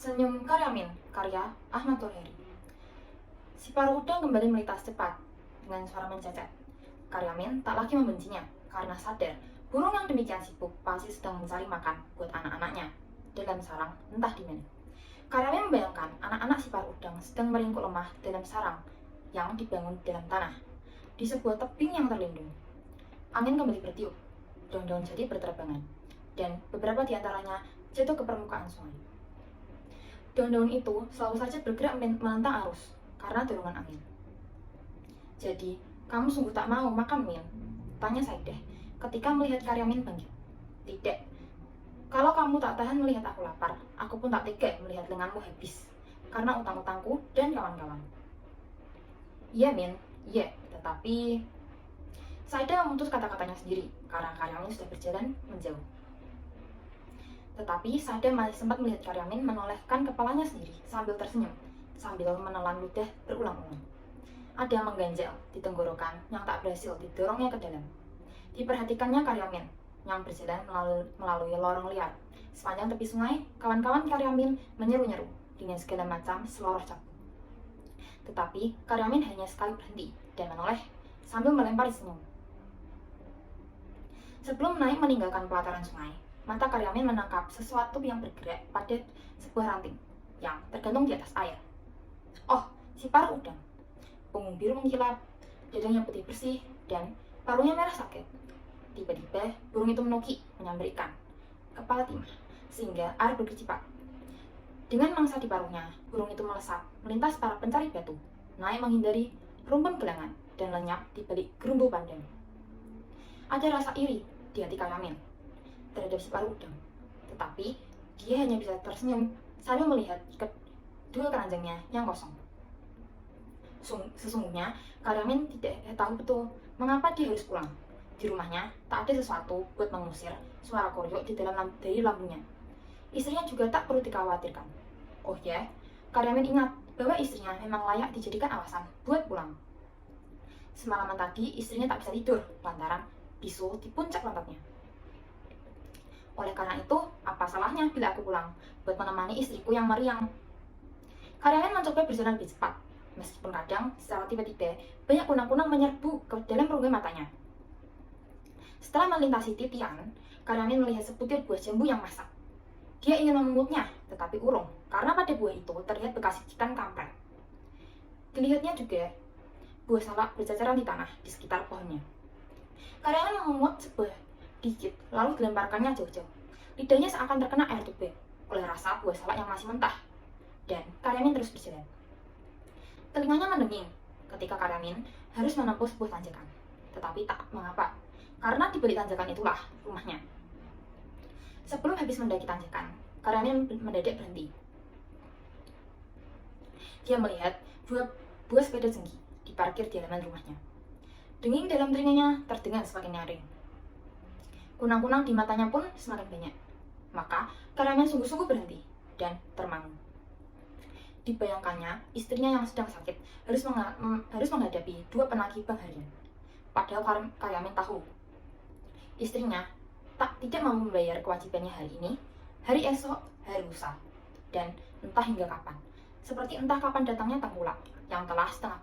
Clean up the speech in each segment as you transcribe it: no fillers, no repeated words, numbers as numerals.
Senyum Karyamin, karya Ahmad Toheri. Si paruh udang kembali melintas cepat dengan suara mencecet. Karyamin tak lagi membencinya karena sadar burung yang demikian sibuk pasti sedang mencari makan buat anak-anaknya dalam sarang entah di mana. Karyamin membayangkan anak-anak si paruh udang sedang meringkuk lemah dalam sarang yang dibangun dalam tanah di sebuah tebing yang terlindung. Angin kembali bertiup, daun-daun jadi berterbangan, dan beberapa di antaranya jatuh ke permukaan sungai. Daun-daun itu selalu saja bergerak menentang arus karena dorongan angin. Jadi, kamu sungguh tak mau makan, Min? Tanya Saidah ketika melihat Karyamin bangkit. Tidak. Kalau kamu tak tahan melihat aku lapar, aku pun tak tega melihat lenganmu habis karena utang-utangku dan kawan-kawan. Iya, Min. Iya, tetapi Saidah memutus kata-katanya sendiri karena Karyamin sudah berjalan menjauh. Tetapi Saidah masih sempat melihat Karyamin menolehkan kepalanya sendiri sambil tersenyum, sambil menelan ludah berulang-ulang. Ada yang mengganjal di tenggorokan yang tak berhasil didorongnya ke dalam. Diperhatikannya Karyamin yang berjalan melalui lorong liar. Sepanjang tepi sungai, kawan-kawan Karyamin menyeru-nyeru dengan segala macam seloroh cabut. Tetapi Karyamin hanya sekali berhenti dan menoleh sambil melempar senyum. Sebelum naik meninggalkan pelataran sungai, mata Karyamin menangkap sesuatu yang bergerak pada sebuah ranting yang tergantung di atas air. Oh, si paruh udang. Punggung biru mengkilap, dadanya putih bersih, dan paruhnya merah sakit. Tiba-tiba, burung itu menoki, menyambar ikan. Kepala timah, sehingga air berkecipak. Dengan mangsa di paruhnya, burung itu melesat, melintas para pencari batu, naik menghindari rumpun gelangan, dan lenyap di balik gerumbu pandan. Ada rasa iri di hati Karyamin terhadap si paruh udang, tetapi dia hanya bisa tersenyum sambil melihat kedua keranjangnya yang kosong. Sesungguhnya, Karyamin tidak tahu betul mengapa dia harus pulang. Di rumahnya, tak ada sesuatu buat mengusir suara koryok dari lambungnya. Istrinya juga tak perlu dikhawatirkan. Oh ya, Karyamin ingat bahwa istrinya memang layak dijadikan alasan buat pulang. Semalaman tadi, istrinya tak bisa tidur lantaran bisu di puncak pantatnya. Oleh karena itu, apa salahnya bila aku pulang buat menemani istriku yang meriang? Karyamin mencoba berjalan lebih cepat, meskipun kadang secara tiba-tiba banyak kunang-kunang menyerbu ke dalam rongga matanya. Setelah melintasi titian, Karyamin melihat sebutir buah jambu yang masak. Dia ingin memungutnya, tetapi urung, karena pada buah itu terlihat bekas gigitan kampret. Dilihatnya juga buah salak berceceran di tanah di sekitar pohonnya. Karyamin memungut sebuah gigit, lalu dilemparkannya jauh-jauh. Lidahnya seakan terkena air tuba oleh rasa buah salak yang masih mentah. Dan Karyamin terus berjalan. Telinganya mendenging ketika Karyamin harus menempuh sebuah tanjakan. Tetapi tak mengapa, karena di balik tanjakan itulah rumahnya. Sebelum habis mendaki tanjakan, Karyamin mendadak berhenti. Dia melihat buah sepeda jengki diparkir di halaman rumahnya. Denging dalam telinganya terdengar semakin nyaring. Kunang-kunang di matanya pun semakin banyak. Maka Karyamin sungguh-sungguh berhenti dan termangu. Dibayangkannya, istrinya yang sedang sakit harus menghadapi dua penagih bank harian. Padahal Karyamin tahu, istrinya tidak mau membayar kewajibannya hari ini, hari esok, hari lusa, dan entah hingga kapan. Seperti entah kapan datangnya tengkulak yang telah setengah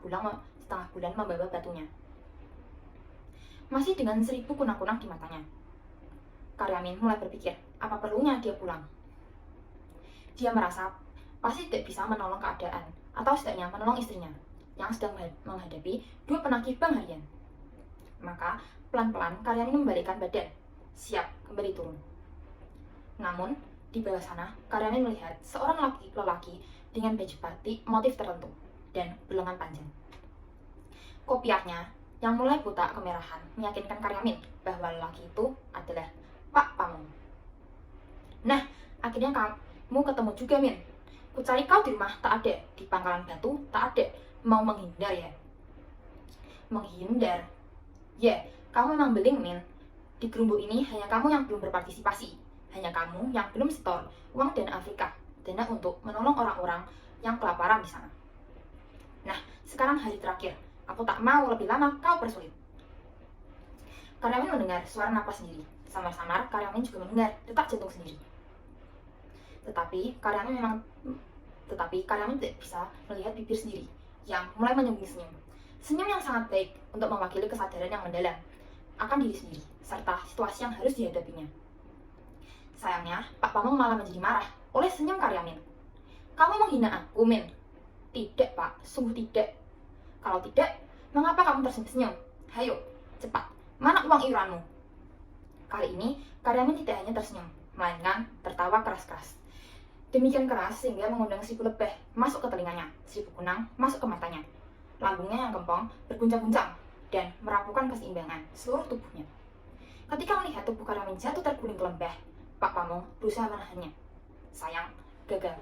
bulan membawa batunya. Masih dengan 1000 kunang-kunang di matanya, Karyamin mulai berpikir, apa perlunya dia pulang? Dia merasa pasti tidak bisa menolong keadaan, atau setidaknya menolong istrinya yang sedang menghadapi dua penagih bank harian. Maka pelan-pelan Karyamin membalikkan badan, siap kembali turun. Namun, di bawah sana, Karyamin melihat seorang lelaki dengan baju batik motif tertentu dan berlengan panjang. Kopiahnya yang mulai buta kemerahan meyakinkan Karyamin bahwa lelaki itu adalah Pak Pamong. Nah, akhirnya kamu ketemu juga, Min. Kucari kau di rumah tak ada, di pangkalan batu tak ada. Mau menghindar ya? Menghindar? Ya, kamu memang beling, Min. Di gerumbu ini hanya kamu yang belum berpartisipasi. Hanya kamu yang belum setor uang dana Afrika, dana untuk menolong orang-orang yang kelaparan di sana. Nah, sekarang hari terakhir. Aku tak mau lebih lama kau persulit. Karyamin mendengar suara napas sendiri. Samar-samar Karyamin juga mendengar detak jantung sendiri. Tetapi Karyamin memang Tetapi karyawan tidak bisa melihat bibir sendiri yang mulai menyembunyi senyum. Senyum yang sangat baik untuk mewakili kesadaran yang mendalam akan diri sendiri, serta situasi yang harus dihadapinya. Sayangnya, Pak Pamong malah menjadi marah oleh senyum Karyamin. Kamu menghina aku, Min? Tidak, Pak. Sungguh tidak. Kalau tidak, mengapa kamu tersenyum-senyum? Hayo, cepat. Mana uang iuranmu? Kali ini, Karyamin tidak hanya tersenyum, melainkan tertawa keras-keras. Demikian keras sehingga mengundang Seribu Lebah masuk ke telinganya, Seribu Kunang masuk ke matanya. Lambungnya yang kempong berguncang-guncang dan merapuhkan keseimbangan seluruh tubuhnya. Ketika melihat tubuh Karyamin jatuh terguling ke lembah, Pak Pamong berusaha menahannya. Sayang, gagal.